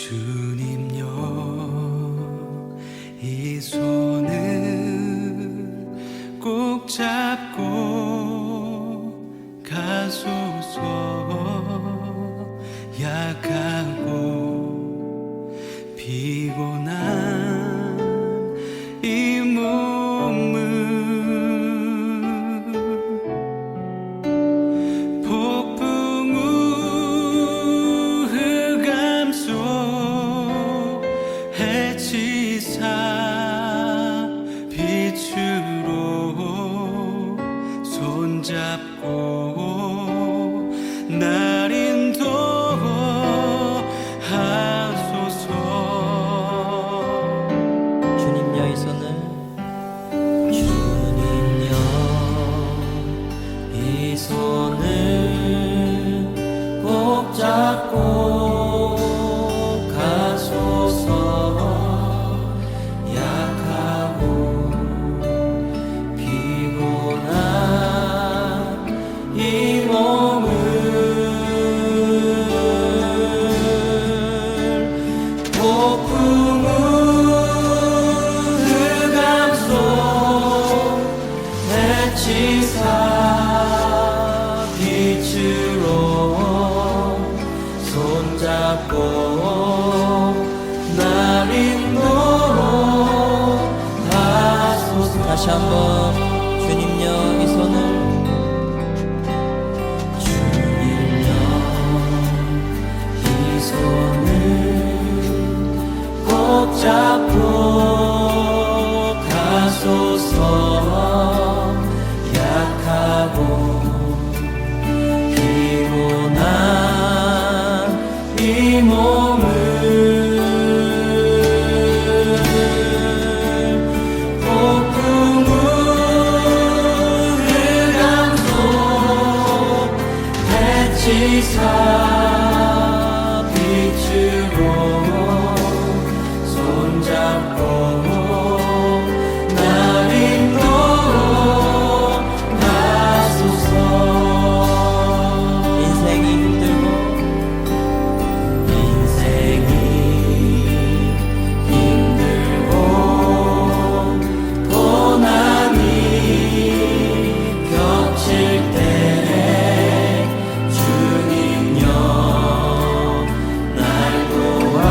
주님여 이 손을 꼭 잡고 가소서. 약하고 피곤한 이 몸을 폭풍 우 흑암 속 해치사 빛으로 손잡고 날 인도하소서. 주님여 이 손을, 주님여 이 손을 꼭 잡고 가소서. 약하고 피곤한 이 몸을 폭풍 흑암 속 해치사 빛으로 손잡고 날 인도하소서. 다시 한번 주님여 이 손을, 주님여 이 손을 꼭 잡고 가소서. 약하고 피곤한 이 몸을 폭풍 우 흑암 속 해치사 빛으로 손잡고 날 인도하소서. 인생이 힘들고 고난이 겹칠 때 주님여 날 도와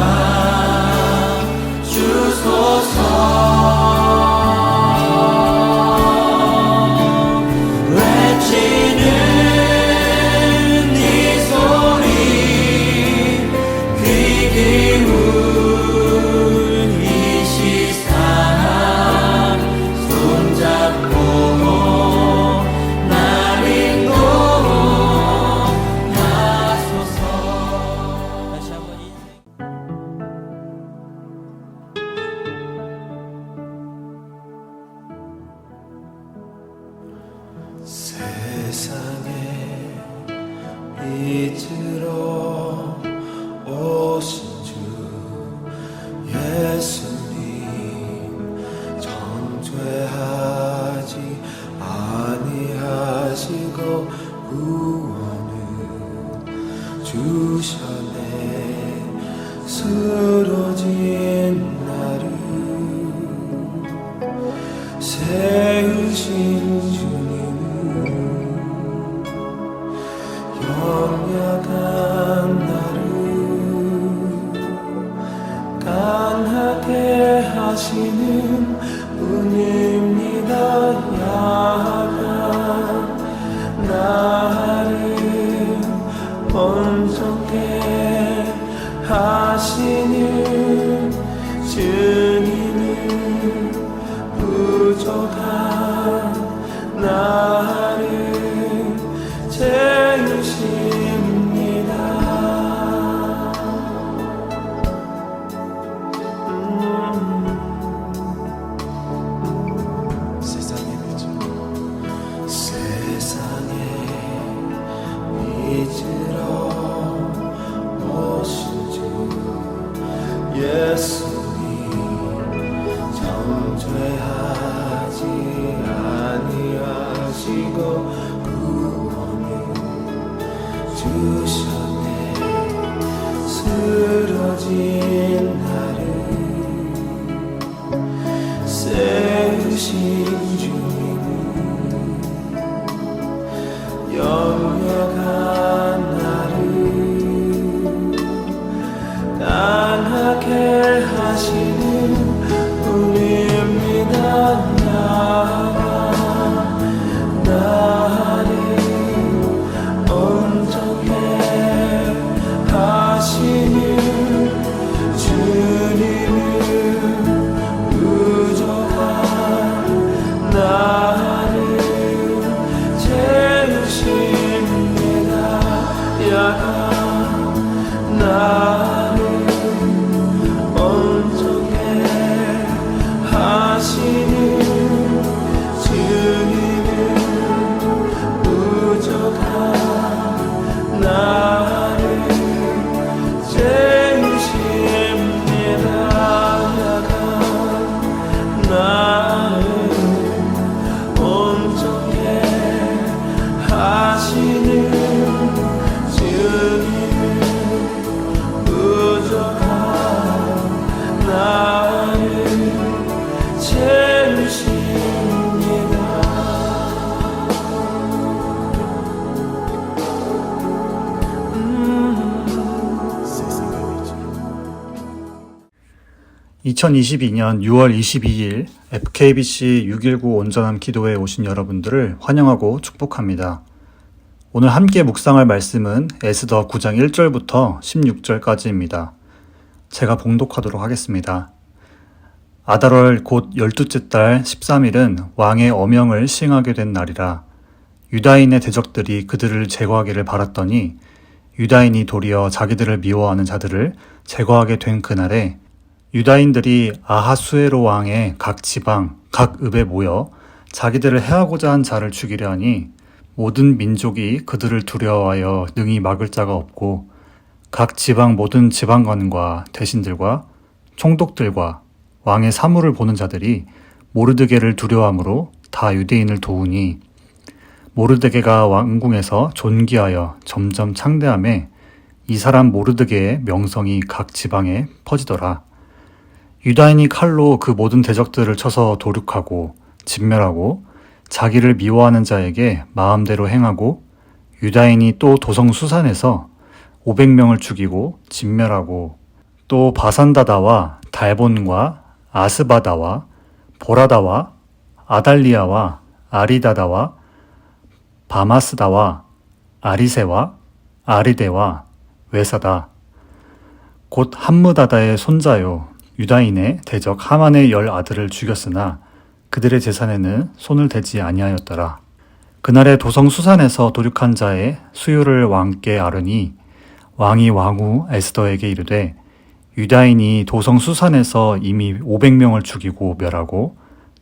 주소서. 외치는 이 소리 귀 기울 이 시상 손잡고 날 인도하소서. 다시 한번 세상에 이끌어 오신 주 예수님, 정죄하지 아니하시고 구원을 주셨네. 쓰러진 나를 세우신 주님, 연약한 나를 강하게 하시는 분입니다. 약한 나를 온전케 하시는 주님은 부족한 나를 채우십니다. 세상의 빛을, 세상의 빛으로 오신 주 예수님, 정죄하지 아니하시고 구원을 주셨네. 쓰러진 하게 하시는 우리입니다. 나를 온전히 하시는 주님을 부족한 나를 채우십니다. 야가 나를 온전히 하시는 주님을 부족한 나를 채우십니다. 야가 나를 온전히 하시는 주님을 부족한 나를 채우십니다. 세상의 위치 2022년 6월 22일 FKBC 619 온전함 기도회에 오신 여러분들을 환영하고 축복합니다. 오늘 함께 묵상할 말씀은 에스더 9장 1절부터 16절까지입니다. 제가 봉독하도록 하겠습니다. 아달월 곧 12째 달 13일은 왕의 어명을 시행하게 된 날이라. 유다인의 대적들이 그들을 제거하기를 바랐더니 유다인이 도리어 자기들을 미워하는 자들을 제거하게 된 그날에 유다인들이 아하수에로 왕의 각 지방, 각 읍에 모여 자기들을 해하고자 한 자를 죽이려 하니 모든 민족이 그들을 두려워하여 능히 막을 자가 없고 각 지방 모든 지방관과 대신들과 총독들과 왕의 사물을 보는 자들이 모르드게를 두려워하므로 다 유대인을 도우니 모르드게가 왕궁에서 존귀하여 점점 창대함에 이 사람 모르드게의 명성이 각 지방에 퍼지더라. 유다인이 칼로 그 모든 대적들을 쳐서 도륙하고 진멸하고 자기를 미워하는 자에게 마음대로 행하고 유다인이 또 도성 수산에서 500명을 죽이고 진멸하고 또 바산다다와 달본과 아스바다와 보라다와 아달리아와 아리다다와 바마스다와 아리세와 아리데와 외사다. 곧 함무다다의 손자요 유다인의 대적 하만의 10 아들을 죽였으나 그들의 재산에는 손을 대지 아니하였더라. 그날에 도성 수산에서 도륙한 자의 수요를 왕께 아르니 왕이 왕후 에스더에게 이르되 유다인이 도성 수산에서 이미 500명을 죽이고 멸하고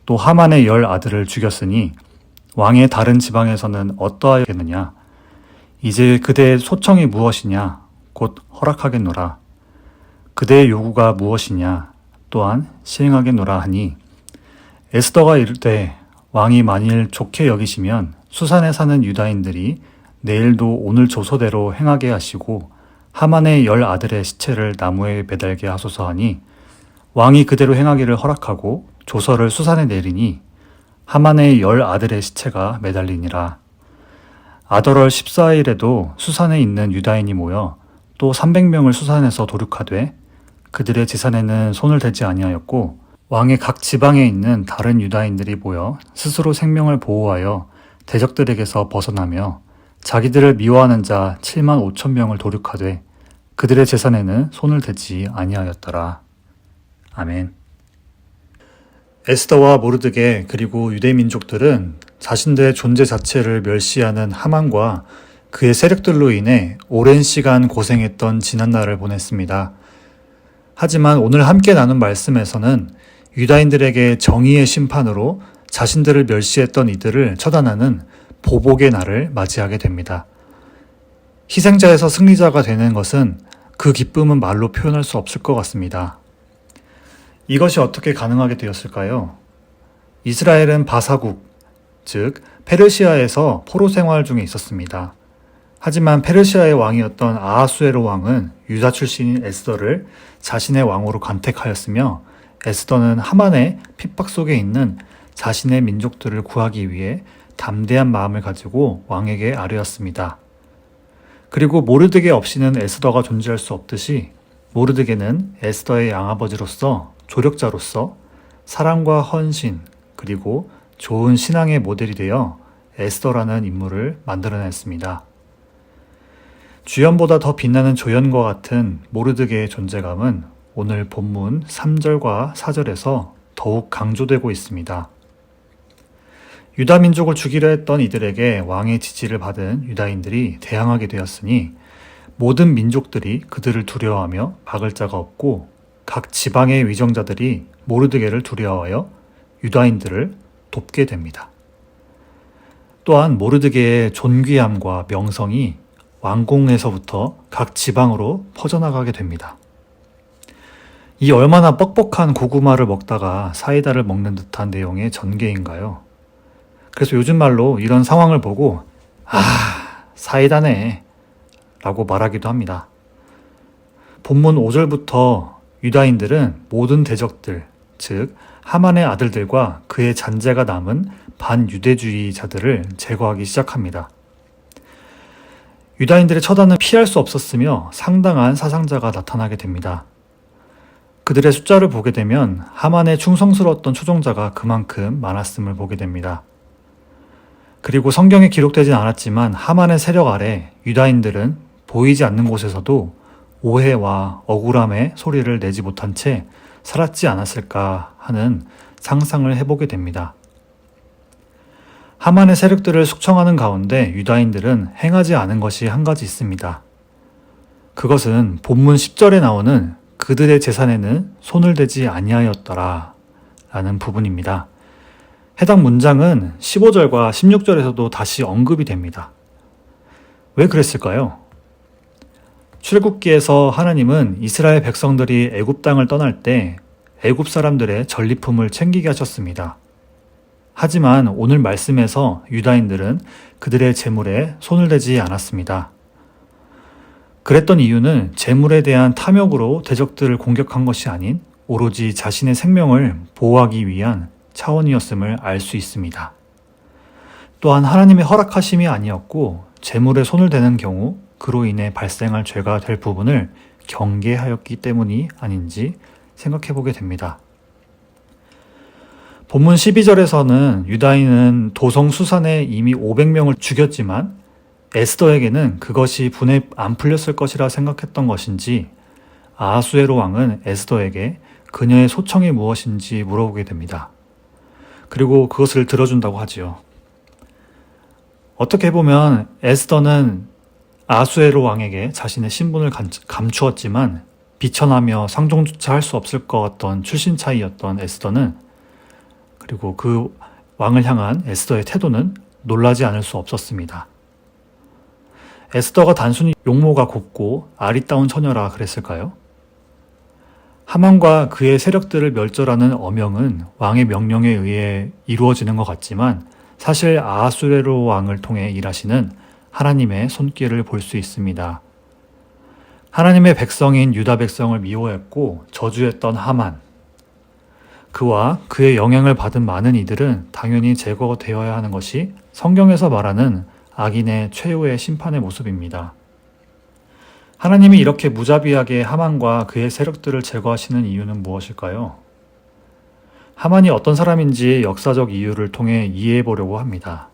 또 하만의 10 아들을 죽였으니 왕의 다른 지방에서는 어떠하겠느냐? 이제 그대의 소청이 무엇이냐? 곧 허락하겠노라. 그대의 요구가 무엇이냐? 또한 시행하겠노라 하니 에스더가 이르되 왕이 만일 좋게 여기시면 수산에 사는 유다인들이 내일도 오늘 조서대로 행하게 하시고 하만의 10 아들의 시체를 나무에 매달게 하소서 하니 왕이 그대로 행하기를 허락하고 조서를 수산에 내리니 하만의 10 아들의 시체가 매달리니라. 아달월 14일에도 수산에 있는 유다인이 모여 또 300명을 수산에서 도륙하되 그들의 재산에는 손을 대지 아니하였고 왕의 각 지방에 있는 다른 유다인들이 모여 스스로 생명을 보호하여 대적들에게서 벗어나며 자기들을 미워하는 자 7만 5천 명을 도륙하되 그들의 재산에는 손을 대지 아니하였더라. 아멘. 에스더와 모르드게 그리고 유대 민족들은 자신들의 존재 자체를 멸시하는 하만과 그의 세력들로 인해 오랜 시간 고생했던 지난날을 보냈습니다. 하지만 오늘 함께 나눈 말씀에서는 유다인들에게 정의의 심판으로 자신들을 멸시했던 이들을 처단하는 보복의 날을 맞이하게 됩니다. 희생자에서 승리자가 되는 것은 그 기쁨은 말로 표현할 수 없을 것 같습니다. 이것이 어떻게 가능하게 되었을까요? 이스라엘은 바사국, 즉 페르시아에서 포로 생활 중에 있었습니다. 하지만 페르시아의 왕이었던 아하수에로 왕은 유다 출신인 에스더를 자신의 왕으로 간택하였으며 에스더는 하만의 핍박 속에 있는 자신의 민족들을 구하기 위해 담대한 마음을 가지고 왕에게 아뢰었습니다. 그리고 모르드게 없이는 에스더가 존재할 수 없듯이 모르드게는 에스더의 양아버지로서 조력자로서 사랑과 헌신 그리고 좋은 신앙의 모델이 되어 에스더라는 인물을 만들어냈습니다. 주연보다 더 빛나는 조연과 같은 모르드게의 존재감은 오늘 본문 3절과 4절에서 더욱 강조되고 있습니다. 유다 민족을 죽이려 했던 이들에게 왕의 지지를 받은 유다인들이 대항하게 되었으니 모든 민족들이 그들을 두려워하며 막을 자가 없고 각 지방의 위정자들이 모르드게를 두려워하여 유다인들을 돕게 됩니다. 또한 모르드게의 존귀함과 명성이 왕궁에서부터 각 지방으로 퍼져나가게 됩니다. 이 얼마나 뻑뻑한 고구마를 먹다가 사이다를 먹는 듯한 내용의 전개인가요? 그래서 요즘 말로 이런 상황을 보고 사이다네 라고 말하기도 합니다. 본문 5절부터 유다인들은 모든 대적들, 즉 하만의 아들들과 그의 잔재가 남은 반유대주의자들을 제거하기 시작합니다. 유다인들의 처단은 피할 수 없었으며 상당한 사상자가 나타나게 됩니다. 그들의 숫자를 보게 되면 하만에 충성스러웠던 초종자가 그만큼 많았음을 보게 됩니다. 그리고 성경에 기록되진 않았지만 하만의 세력 아래 유다인들은 보이지 않는 곳에서도 오해와 억울함의 소리를 내지 못한 채 살았지 않았을까 하는 상상을 해보게 됩니다. 하만의 세력들을 숙청하는 가운데 유다인들은 행하지 않은 것이 한 가지 있습니다. 그것은 본문 10절에 나오는 그들의 재산에는 손을 대지 아니하였더라 라는 부분입니다. 해당 문장은 15절과 16절에서도 다시 언급이 됩니다. 왜 그랬을까요? 출애굽기에서 하나님은 이스라엘 백성들이 애굽 땅을 떠날 때 애굽 사람들의 전리품을 챙기게 하셨습니다. 하지만 오늘 말씀에서 유다인들은 그들의 재물에 손을 대지 않았습니다. 그랬던 이유는 재물에 대한 탐욕으로 대적들을 공격한 것이 아닌 오로지 자신의 생명을 보호하기 위한 차원이었음을 알 수 있습니다. 또한 하나님의 허락하심이 아니었고 재물에 손을 대는 경우 그로 인해 발생할 죄가 될 부분을 경계하였기 때문이 아닌지 생각해 보게 됩니다. 본문 12절에서는 유다인은 도성 수산에 이미 500명을 죽였지만 에스더에게는 그것이 분에 안 풀렸을 것이라 생각했던 것인지 아하수에로 왕은 에스더에게 그녀의 소청이 무엇인지 물어보게 됩니다. 그리고 그것을 들어준다고 하지요. 어떻게 보면 에스더는 아하수에로 왕에게 자신의 신분을 감추었지만 비천하며 상종조차 할 수 없을 것 같던 출신 차이였던 에스더는 그리고 그 왕을 향한 에스더의 태도는 놀라지 않을 수 없었습니다. 에스더가 단순히 용모가 곱고 아리따운 처녀라 그랬을까요? 하만과 그의 세력들을 멸절하는 어명은 왕의 명령에 의해 이루어지는 것 같지만 사실 아하수에로 왕을 통해 일하시는 하나님의 손길을 볼 수 있습니다. 하나님의 백성인 유다 백성을 미워했고 저주했던 하만, 그와 그의 영향을 받은 많은 이들은 당연히 제거되어야 하는 것이 성경에서 말하는 악인의 최후의 심판의 모습입니다. 하나님이 이렇게 무자비하게 하만과 그의 세력들을 제거하시는 이유는 무엇일까요? 하만이 어떤 사람인지 역사적 이유를 통해 이해해 보려고 합니다.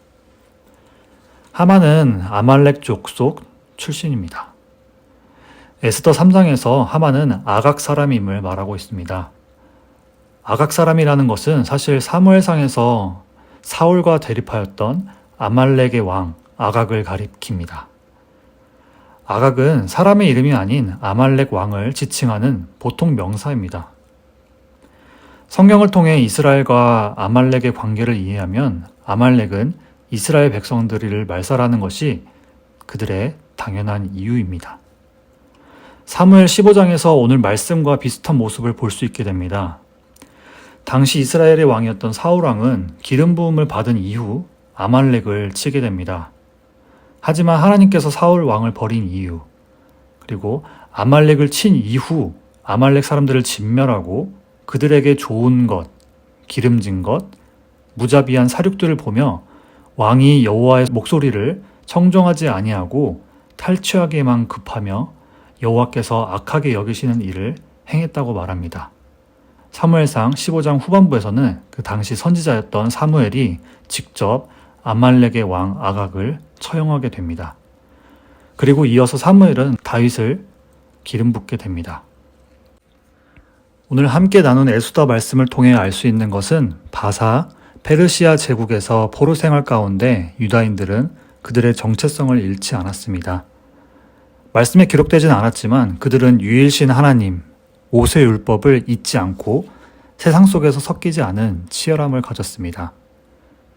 하만은 아말렉 족속 출신입니다. 에스더 3장에서 하만은 아각 사람임을 말하고 있습니다. 아각 사람이라는 것은 사실 사무엘상에서 사울과 대립하였던 아말렉의 왕 아각을 가리킵니다. 아각은 사람의 이름이 아닌 아말렉 왕을 지칭하는 보통 명사입니다. 성경을 통해 이스라엘과 아말렉의 관계를 이해하면 아말렉은 이스라엘 백성들을 말살하는 것이 그들의 당연한 이유입니다. 사무엘 15장에서 오늘 말씀과 비슷한 모습을 볼 수 있게 됩니다. 당시 이스라엘의 왕이었던 사울 왕은 기름 부음을 받은 이후 아말렉을 치게 됩니다. 하지만 하나님께서 사울 왕을 버린 이유, 그리고 아말렉을 친 이후 아말렉 사람들을 진멸하고 그들에게 좋은 것, 기름진 것, 무자비한 사륙들을 보며 왕이 여호와의 목소리를 청종하지 아니하고 탈취하게만 급하며 여호와께서 악하게 여기시는 일을 행했다고 말합니다. 사무엘상 15장 후반부에서는 그 당시 선지자였던 사무엘이 직접 아말렉의 왕 아각을 처형하게 됩니다. 그리고 이어서 사무엘은 다윗을 기름 붓게 됩니다. 오늘 함께 나눈 에스더 말씀을 통해 알 수 있는 것은 바사, 페르시아 제국에서 포로 생활 가운데 유다인들은 그들의 정체성을 잃지 않았습니다. 말씀에 기록되진 않았지만 그들은 유일신 하나님, 모세율법을 잊지 않고 세상 속에서 섞이지 않은 치열함을 가졌습니다.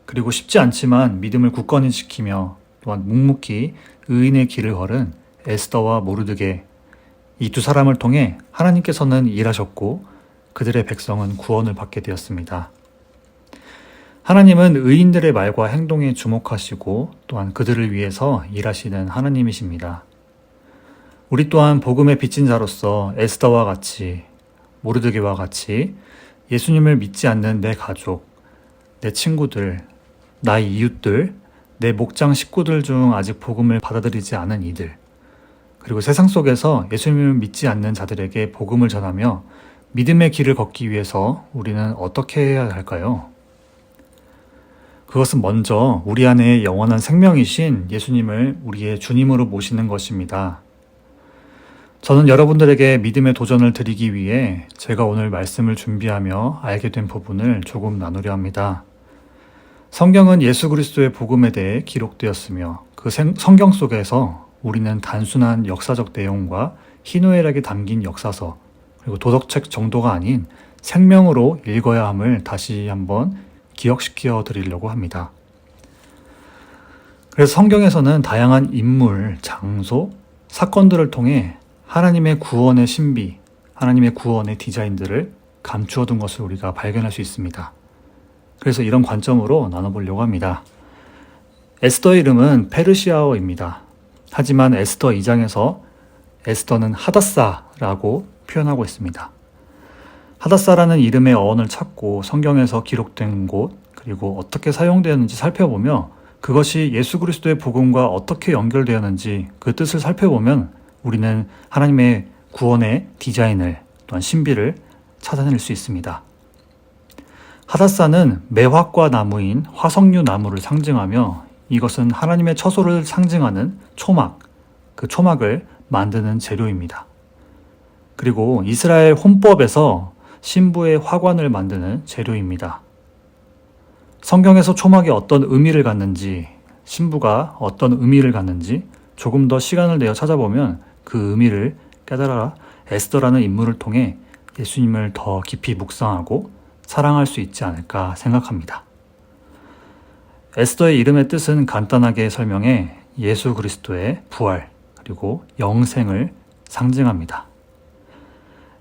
그리고 쉽지 않지만 믿음을 굳건히 지키며 또한 묵묵히 의인의 길을 걸은 에스더와 모르드게, 이 두 사람을 통해 하나님께서는 일하셨고 그들의 백성은 구원을 받게 되었습니다. 하나님은 의인들의 말과 행동에 주목하시고 또한 그들을 위해서 일하시는 하나님이십니다. 우리 또한 복음의 빚진 자로서 에스더와 같이, 모르드게와 같이 예수님을 믿지 않는 내 가족, 내 친구들, 나의 이웃들, 내 목장 식구들 중 아직 복음을 받아들이지 않은 이들, 그리고 세상 속에서 예수님을 믿지 않는 자들에게 복음을 전하며 믿음의 길을 걷기 위해서 우리는 어떻게 해야 할까요? 그것은 먼저 우리 안에 영원한 생명이신 예수님을 우리의 주님으로 모시는 것입니다. 저는 여러분들에게 믿음의 도전을 드리기 위해 제가 오늘 말씀을 준비하며 알게 된 부분을 조금 나누려 합니다. 성경은 예수 그리스도의 복음에 대해 기록되었으며 그 성경 속에서 우리는 단순한 역사적 내용과 희노애락이 담긴 역사서 그리고 도덕책 정도가 아닌 생명으로 읽어야 함을 다시 한번 기억시켜 드리려고 합니다. 그래서 성경에서는 다양한 인물, 장소, 사건들을 통해 하나님의 구원의 신비, 하나님의 구원의 디자인들을 감추어 둔 것을 우리가 발견할 수 있습니다. 그래서 이런 관점으로 나눠보려고 합니다. 에스더의 이름은 페르시아어입니다. 하지만 에스더 2장에서 에스더는 하닷사라고 표현하고 있습니다. 하닷사라는 이름의 어원을 찾고 성경에서 기록된 곳, 그리고 어떻게 사용되었는지 살펴보며 그것이 예수 그리스도의 복음과 어떻게 연결되었는지 그 뜻을 살펴보면 우리는 하나님의 구원의 디자인을 또한 신비를 찾아낼 수 있습니다. 하닷사는 매화과 나무인 화석류 나무를 상징하며 이것은 하나님의 처소를 상징하는 초막, 그 초막을 만드는 재료입니다. 그리고 이스라엘 혼법에서 신부의 화관을 만드는 재료입니다. 성경에서 초막이 어떤 의미를 갖는지, 신부가 어떤 의미를 갖는지 조금 더 시간을 내어 찾아보면 그 의미를 깨달아 에스더라는 인물을 통해 예수님을 더 깊이 묵상하고 사랑할 수 있지 않을까 생각합니다. 에스더의 이름의 뜻은 간단하게 설명해 예수 그리스도의 부활 그리고 영생을 상징합니다.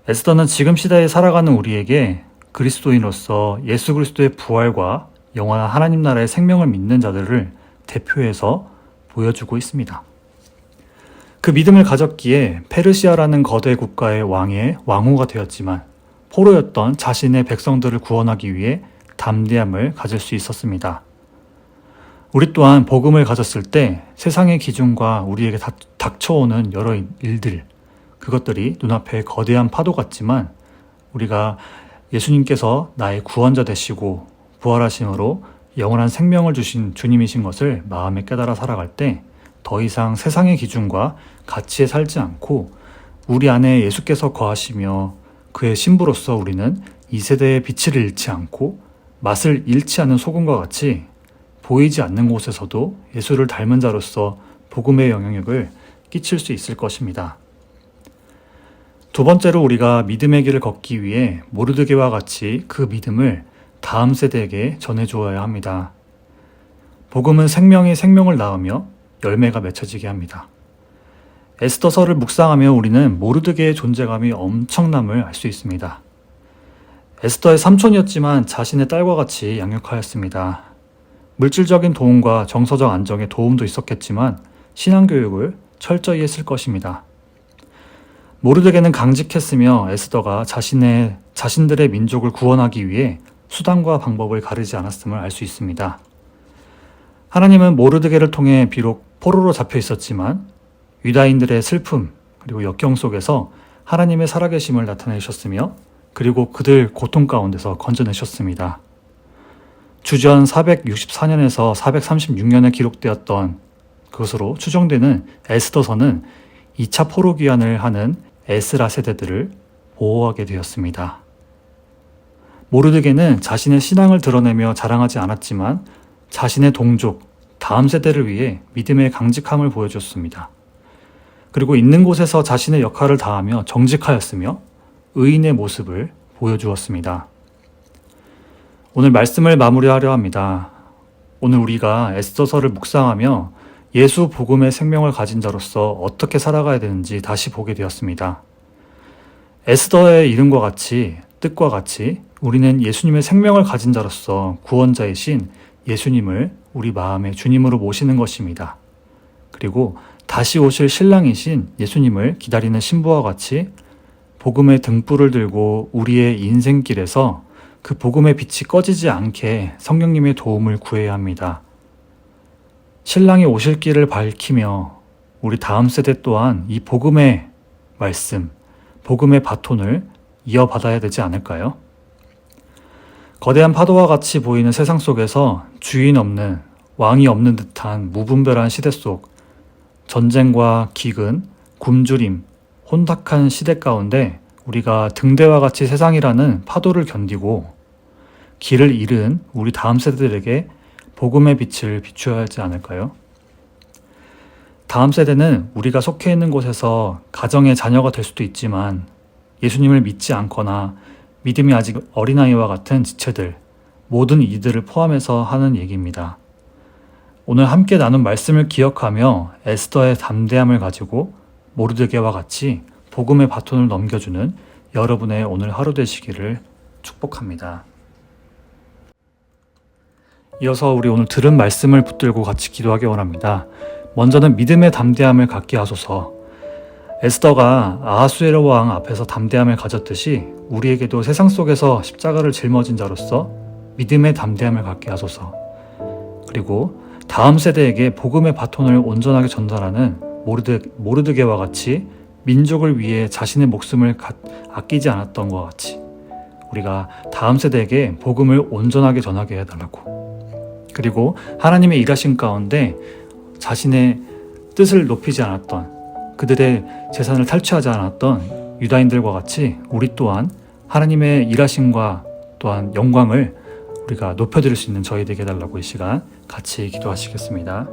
에스더는 지금 시대에 살아가는 우리에게 그리스도인으로서 예수 그리스도의 부활과 영원한 하나님 나라의 생명을 믿는 자들을 대표해서 보여주고 있습니다. 그 믿음을 가졌기에 페르시아라는 거대 국가의 왕의 왕후가 되었지만 포로였던 자신의 백성들을 구원하기 위해 담대함을 가질 수 있었습니다. 우리 또한 복음을 가졌을 때 세상의 기준과 우리에게 닥쳐오는 여러 일들, 그것들이 눈앞에 거대한 파도 같지만 우리가 예수님께서 나의 구원자 되시고 부활하심으로 영원한 생명을 주신 주님이신 것을 마음에 깨달아 살아갈 때 더 이상 세상의 기준과 가치에 살지 않고 우리 안에 예수께서 거하시며 그의 신부로서 우리는 이 세대의 빛을 잃지 않고 맛을 잃지 않는 소금과 같이 보이지 않는 곳에서도 예수를 닮은 자로서 복음의 영향력을 끼칠 수 있을 것입니다. 두 번째로 우리가 믿음의 길을 걷기 위해 모르드게와 같이 그 믿음을 다음 세대에게 전해주어야 합니다. 복음은 생명이 생명을 낳으며 열매가 맺혀지게 합니다. 에스더서를 묵상하며 우리는 모르드게의 존재감이 엄청남을 알 수 있습니다. 에스더의 삼촌이었지만 자신의 딸과 같이 양육하였습니다. 물질적인 도움과 정서적 안정에 도움도 있었겠지만 신앙교육을 철저히 했을 것입니다. 모르드게는 강직했으며 에스더가 자신들의 민족을 구원하기 위해 수단과 방법을 가리지 않았음을 알 수 있습니다. 하나님은 모르드게를 통해 비록 포로로 잡혀 있었지만 유다인들의 슬픔 그리고 역경 속에서 하나님의 살아계심을 나타내셨으며 그리고 그들 고통 가운데서 건져내셨습니다. 주전 464년에서 436년에 기록되었던 그것으로 추정되는 에스더서는 2차 포로 귀환을 하는 에스라 세대들을 보호하게 되었습니다. 모르드게는 자신의 신앙을 드러내며 자랑하지 않았지만 자신의 동족, 다음 세대를 위해 믿음의 강직함을 보여줬습니다. 그리고 있는 곳에서 자신의 역할을 다하며 정직하였으며 의인의 모습을 보여주었습니다. 오늘 말씀을 마무리하려 합니다. 오늘 우리가 에스더서를 묵상하며 예수 복음의 생명을 가진 자로서 어떻게 살아가야 되는지 다시 보게 되었습니다. 에스더의 이름과 같이 뜻과 같이 우리는 예수님의 생명을 가진 자로서 구원자이신 예수님을 우리 마음의 주님으로 모시는 것입니다. 그리고 다시 오실 신랑이신 예수님을 기다리는 신부와 같이 복음의 등불을 들고 우리의 인생길에서 그 복음의 빛이 꺼지지 않게 성령님의 도움을 구해야 합니다. 신랑이 오실 길을 밝히며 우리 다음 세대 또한 이 복음의 말씀, 복음의 바톤을 이어받아야 되지 않을까요? 거대한 파도와 같이 보이는 세상 속에서 주인 없는, 왕이 없는 듯한 무분별한 시대 속 전쟁과 기근, 굶주림, 혼탁한 시대 가운데 우리가 등대와 같이 세상이라는 파도를 견디고 길을 잃은 우리 다음 세대들에게 복음의 빛을 비추어야 하지 않을까요? 다음 세대는 우리가 속해 있는 곳에서 가정의 자녀가 될 수도 있지만 예수님을 믿지 않거나 믿음이 아직 어린아이와 같은 지체들, 모든 이들을 포함해서 하는 얘기입니다. 오늘 함께 나눈 말씀을 기억하며 에스더의 담대함을 가지고 모르드게와 같이 복음의 바톤을 넘겨주는 여러분의 오늘 하루 되시기를 축복합니다. 이어서 우리 오늘 들은 말씀을 붙들고 같이 기도하기 원합니다. 먼저는 믿음의 담대함을 갖게 하소서. 에스더가 아하수에로 왕 앞에서 담대함을 가졌듯이 우리에게도 세상 속에서 십자가를 짊어진 자로서 믿음의 담대함을 갖게 하소서. 그리고 다음 세대에게 복음의 바톤을 온전하게 전달하는 모르드게와 같이 민족을 위해 자신의 목숨을 아끼지 않았던 것과 같이 우리가 다음 세대에게 복음을 온전하게 전하게 해달라고. 그리고 하나님의 일하신 가운데 자신의 뜻을 높이지 않았던 그들의 재산을 탈취하지 않았던 유다인들과 같이 우리 또한 하나님의 일하심과 또한 영광을 우리가 높여드릴 수 있는 저희 되게 해달라고 이 시간 같이 기도하시겠습니다.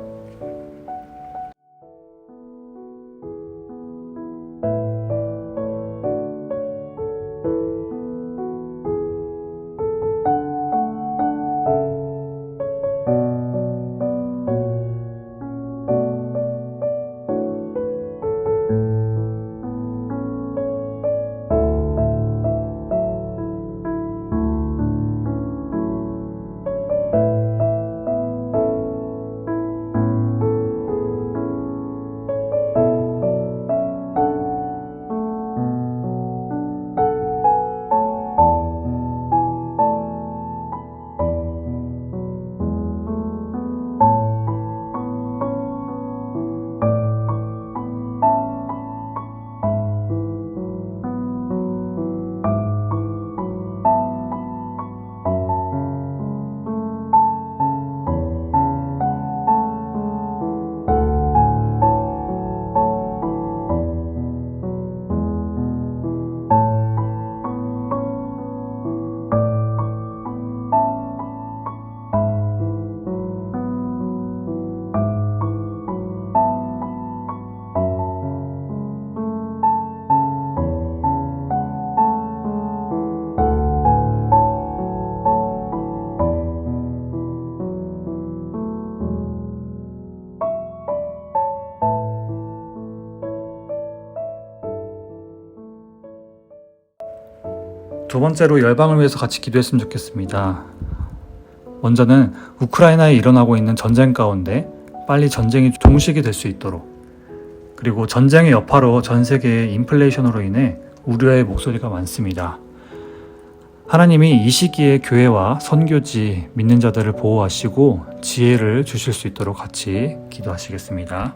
두 번째로 열방을 위해서 같이 기도했으면 좋겠습니다. 먼저는 우크라이나에 일어나고 있는 전쟁 가운데 빨리 전쟁이 종식이 될 수 있도록, 그리고 전쟁의 여파로 전 세계의 인플레이션으로 인해 우려의 목소리가 많습니다. 하나님이 이 시기에 교회와 선교지, 믿는 자들을 보호하시고 지혜를 주실 수 있도록 같이 기도하시겠습니다.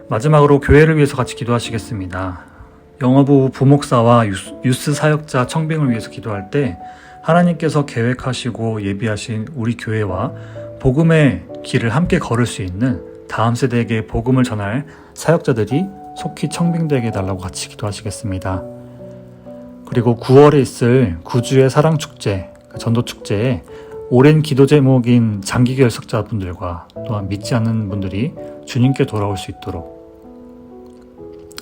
마지막으로 교회를 위해서 같이 기도하시겠습니다. 영어부 부목사와 유스 사역자 청빙을 위해서 기도할 때 하나님께서 계획하시고 예비하신 우리 교회와 복음의 길을 함께 걸을 수 있는 다음 세대에게 복음을 전할 사역자들이 속히 청빙되게 해달라고 같이 기도하시겠습니다. 그리고 9월에 있을 구주의 사랑축제, 전도축제에 오랜 기도 제목인 장기 결석자분들과 또한 믿지 않는 분들이 주님께 돌아올 수 있도록,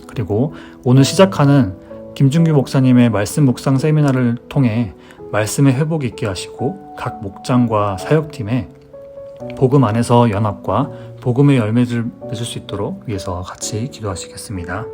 그리고 오늘 시작하는 김준규 목사님의 말씀 묵상 세미나를 통해 말씀의 회복이 있게 하시고 각 목장과 사역팀에 복음 안에서 연합과 복음의 열매를 맺을 수 있도록 위해서 같이 기도하시겠습니다.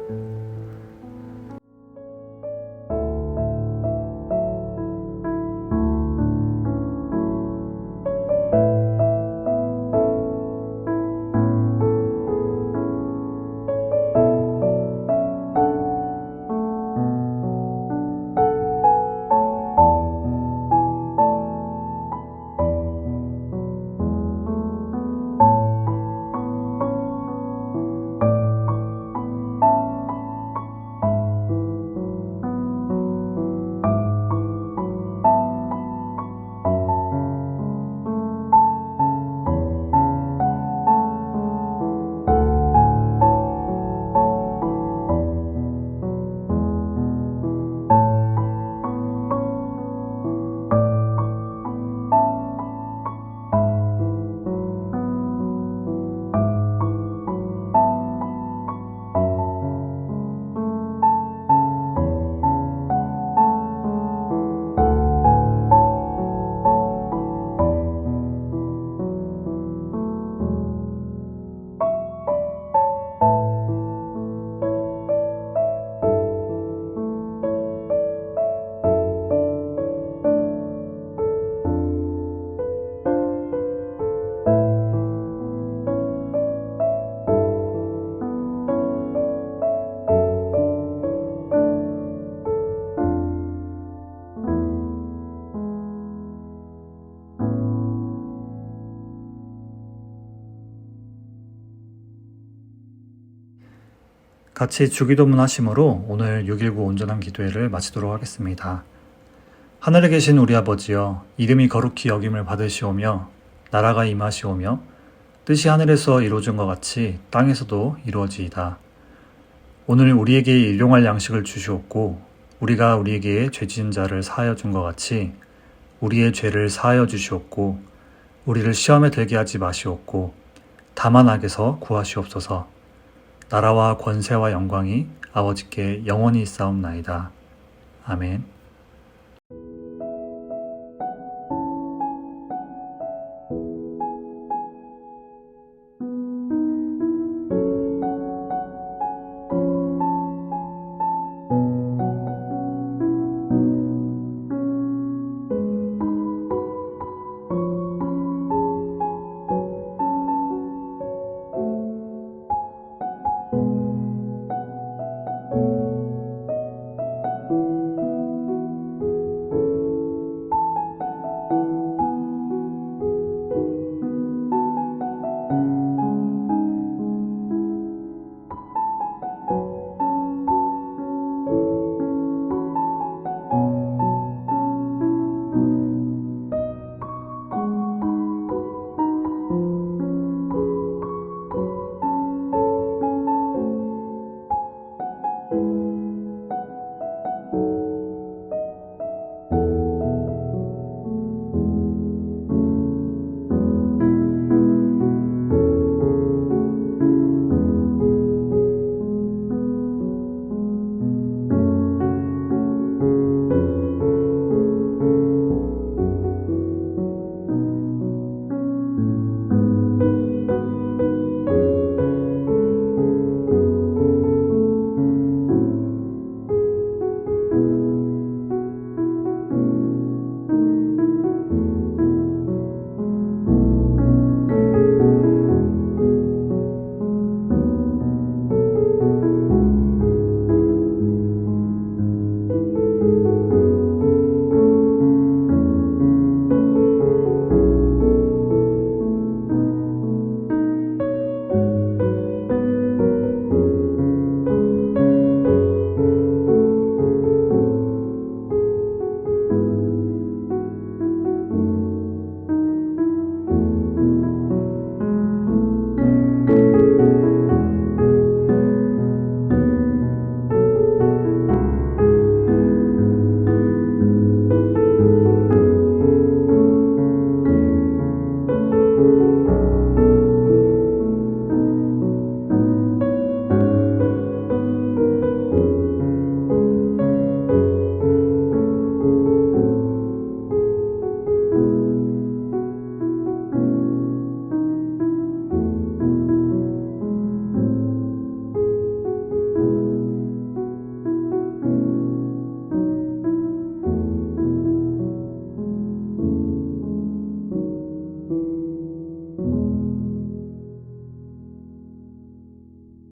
같이 주기도문 하심으로 오늘 6.19 온전한 기도회를 마치도록 하겠습니다. 하늘에 계신 우리 아버지여, 이름이 거룩히 여김을 받으시오며 나라가 임하시오며 뜻이 하늘에서 이루어진 것 같이 땅에서도 이루어지이다. 오늘 우리에게 일용할 양식을 주시옵고 우리가 우리에게 죄진 자를 사하여 준 것 같이 우리의 죄를 사하여 주시옵고 우리를 시험에 들게 하지 마시옵고 다만 악에서 구하시옵소서. 나라와 권세와 영광이 아버지께 영원히 있사옵나이다. 아멘.